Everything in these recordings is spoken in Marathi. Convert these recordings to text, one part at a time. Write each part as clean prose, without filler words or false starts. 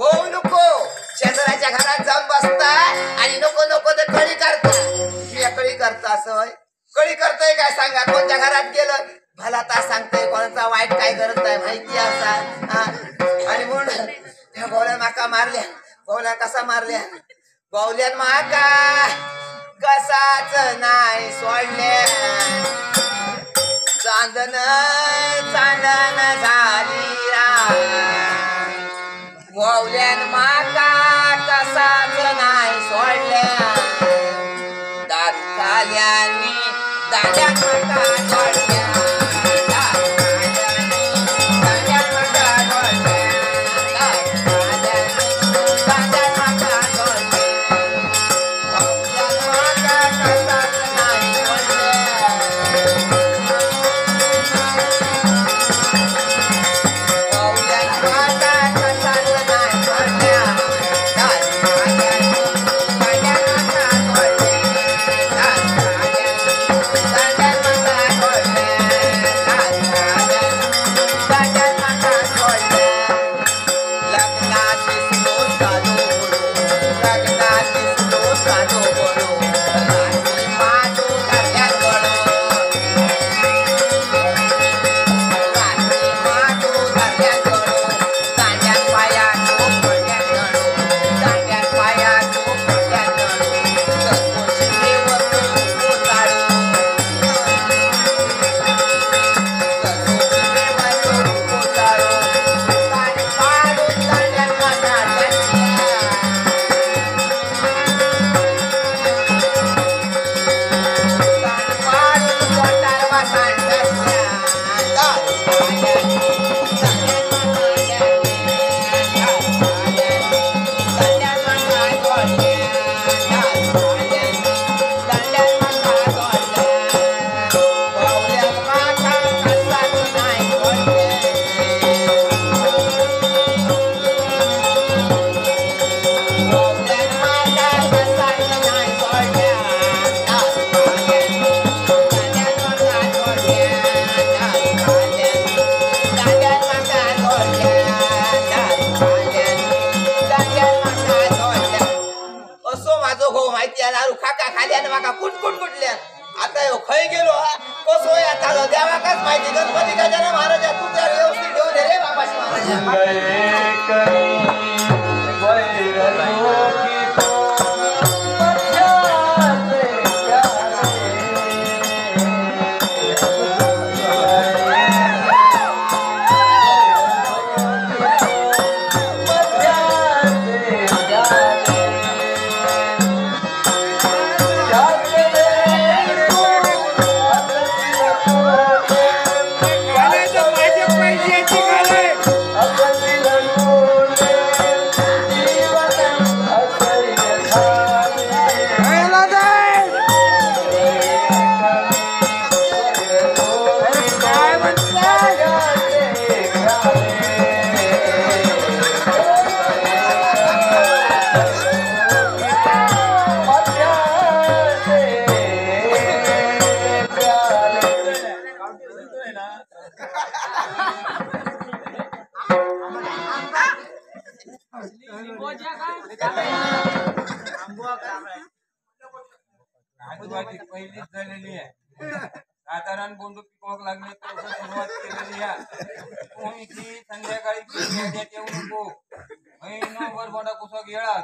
होऊ नको शेजाऱ्याच्या घरात जाऊन बसताय आणि नको नको ते कळी करताय कळी करता असं कळी करतोय काय सांगा कोणत्या घरात गेलं भला ता सांगतोय कोणाचा वाईट काय करत आहे माहिती असा आणि म्हणून त्या गवल्या माका मारल्या गवल्या कसा मारल्या गवल्यान माका कसाच नाही सोडल्या चांदन चांदन झाली गवल्यान माका कसाच नाही सोडल्या दात खाल्यानी दांड्यात माका सोडल्या पहिलीच झालेली आहे साधारण बोंडू पिकवाक लागले तर सुरुवात केलेली आहे ती संध्याकाळी येऊ नको महिनाभर बोंडा कुसा गेळा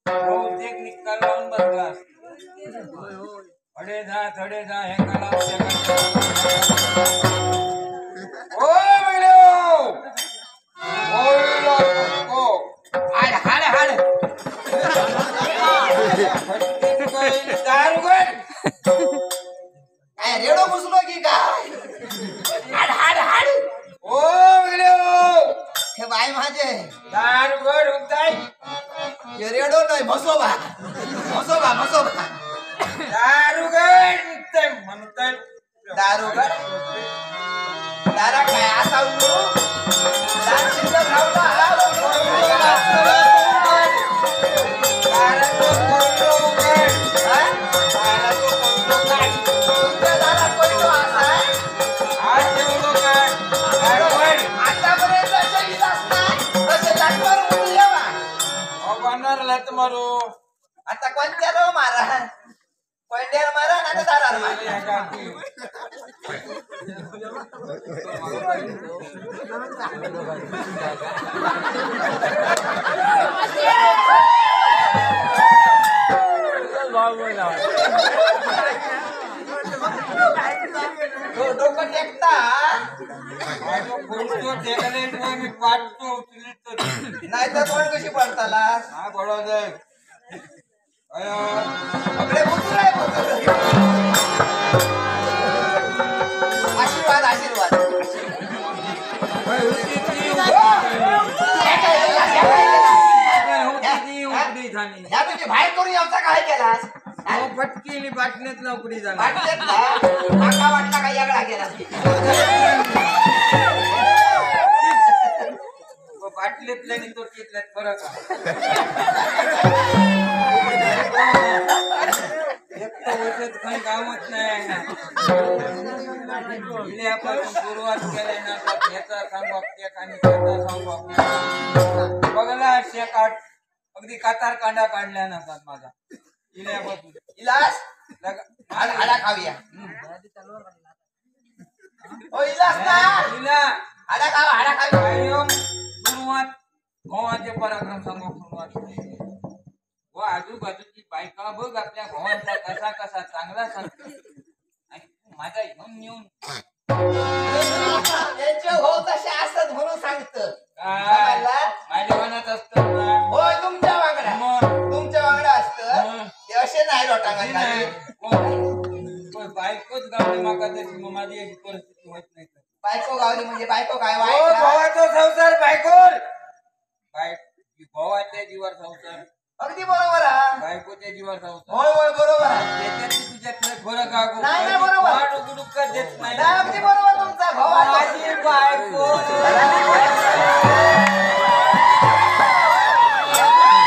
बहुतेक निकाल लावून बसलास थडे जा हे रेडो घुसलो की काय हाड हाड हाड ओ हे बाय माझे दारुगड उगताय हे रेडो नाही म्हसोबा म्हसोबा म्हसोबा दारुगड उगताय म्हणताय दारुगड दारा काय असा उडू दार शिल्लक रावला कोणाला लात मारू आता कोणत्या रो मारा कोंड्याला मारा ना दाराला मारा डोकं टेकता मी पाठतो नाही तर कोण कशी पडताला हा बरोबर आपले पुत्र आहे पुत्र आशीर्वाद आशीर्वाद ह्या तुझी बाहेर करून यावचा काय केलास फटकेली बाटण्यात नोकरी झाली वाटलेत ना माका वाटला का यागळा केला बाटलीतल्या आणि तोटलीतल्यात फरक एक तर होत काही कामच नाही आपण सुरुवात केली ना तर ह्याचा सांगू आणि त्याचा सांगू बघला शेकाट अगदी कातार कांडा काढल्या नसतात माझा इल्यापासून इलास आडा खाऊया ओ इलास ना इला आडा खाऊया सुरुवात गोवाचे पराक्रम सांगू सुरुवात व आजूबाजूची बायका बघ आपल्या भावांचा कसा कसा चांगला सांगतो आणि तू माझा घेऊन येऊन त्यांचे हो कसे असतात म्हणून सांगत माझ्या मनात असत होय तुमच्या वांगडा असत ते असे नाही लोटांगा बायकोच गावली माका तशी मग माझी अशी परिस्थिती होत नाही बायको गावली म्हणजे बायको काय वाईट भावाचा संसार बायकोर भावाच्या जीवावर संसार अगदी बरोबर आहे बायकोच्या जीवावर संसार होय होय बरोबर आहे त्याच्यात तुझ्यात फरक आहे नाही नाही बरोबर गुडुक देत नाही नाही, अगदी बरोबर तुमचा भाऊ माझी बायको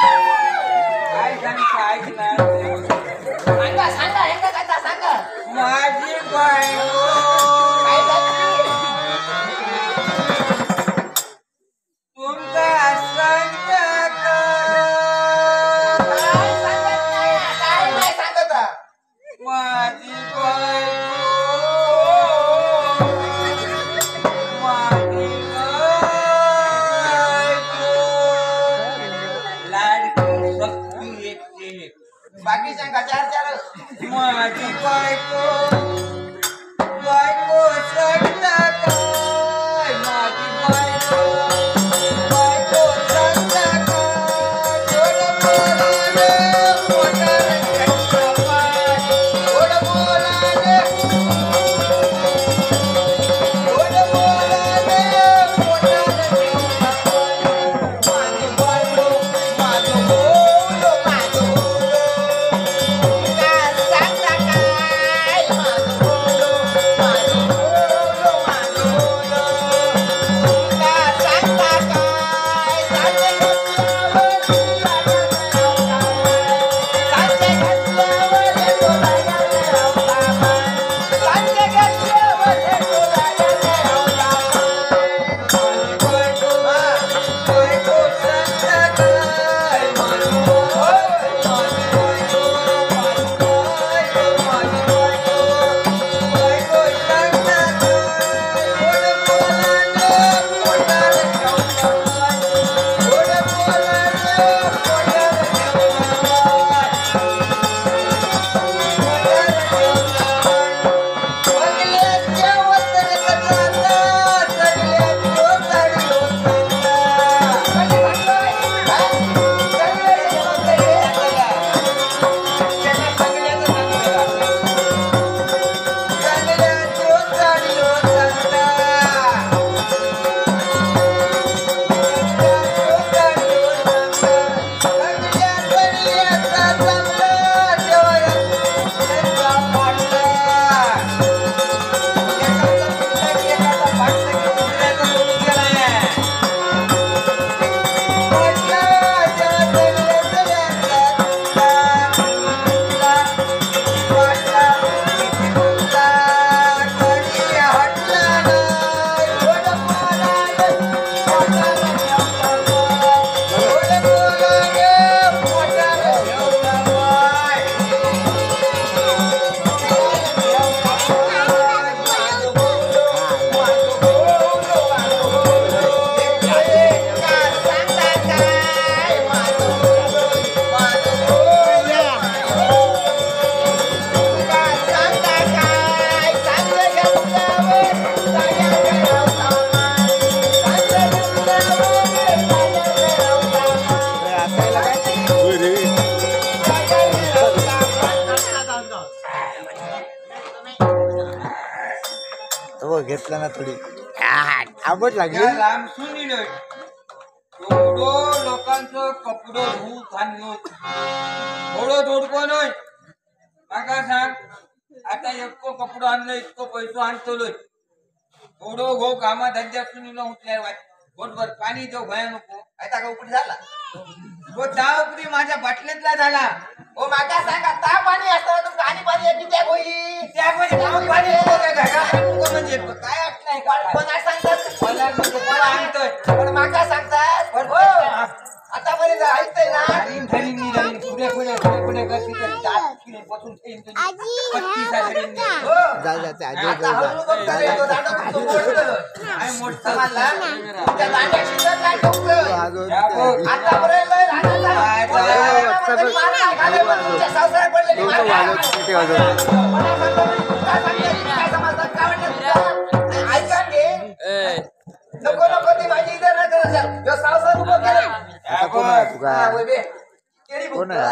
काय सांगा सांगा हे का कथा सांगा माझी बायको काय झालं? तुमचा सांगता काय सांगत नाही, काय नाही सांगत आहे. माझी बायको माझी बायको लाडकी शक्ती एक बाकीच्या का चार चार माझी बायको बायको सांगता काय माझी बायको बायको सांगता काय थोडं बोलाले मोठा रंगाचा पाय थोडं बोलाले मोठा रंगाचा पाय माझी बायको माझं बोलो माझं बोलो सांगता काय माझं बोलो माझं बोलो माझं त्यांना थोडी आंबट लागली त्या लांब सुनील एवढं लोकांचं कपडं धूत आणलं थोडं धोडको नाही माका सांग आता इतकं कपडं आणलं इतकं पैसो आणतलोय थोडं गो कामा धंद्या सुनील उठल्या बरोबर पाणी देऊ भया नको आता का उपडी झाला तो दहा उपरी माझ्या बाटलीतला झाला ओ माका सांगा ता पाणी असताना तुमचं आणि पाणी येते त्या गोई त्यामध्ये गावात पाणी येतं का घरात नको म्हणजे येतं. काय अट नाही कोण आहे सांगतात मला म्हणजे मला आणतोय पण माका सांगतात पण हो आतापर्यंत ऐकतंय ना धरीन धरीन मी धरीन पुढे करते तर दात किडे बसून ठेवीन तुझी पत्तीचा धरीन मी. हो जाते आता हळू बघतो रे, तो दांडा तुमचं मोडतं. काय मोठं समजला? तुमच्या दांड्यात शिल्लक नाही ठेवतं. या बघ. आतापर्यंत लय रानाचा काय कोणी झालं? रानामध्ये मार नाही खाल्ले, पण तुमच्या संसारात पडलेली मार नाही. मला सांगतो मी, तुला सांगतो, काय समजतात? काय वाटतं तुला? ऐका घे. नको नको ती माझी इज्जत नाही करत सर. ह्यो संसार उभं केलं. या कोण बघ. आहे तुका हा, होय बे. केळी कोण बुक आहे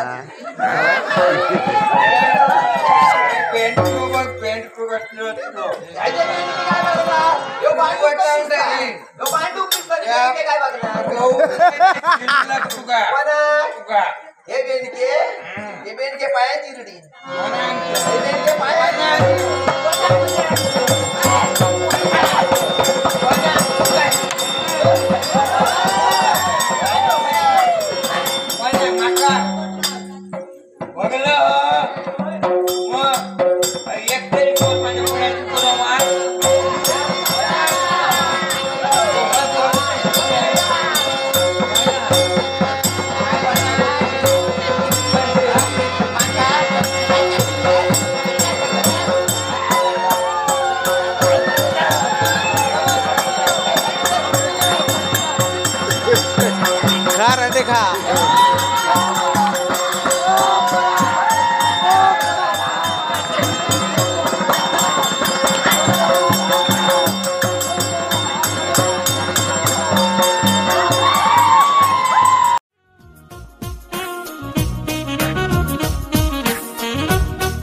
पेंट को बघ पेंट को बसलो असतो. काय ते मी काय बघणार? ह्यो भांडूप कसं दिसतं? ह्यो भांडूप दिसतं, या. ते काय बघणार? गहू शिजला तुका पण तुका हे बेंडके हे बेंडके पायाची रुडी म्हणा हे बेंडके पायाची माझ्या माका बघलं मग एक तरी कोण माझ्या मुलाची पुरावा खा रे खा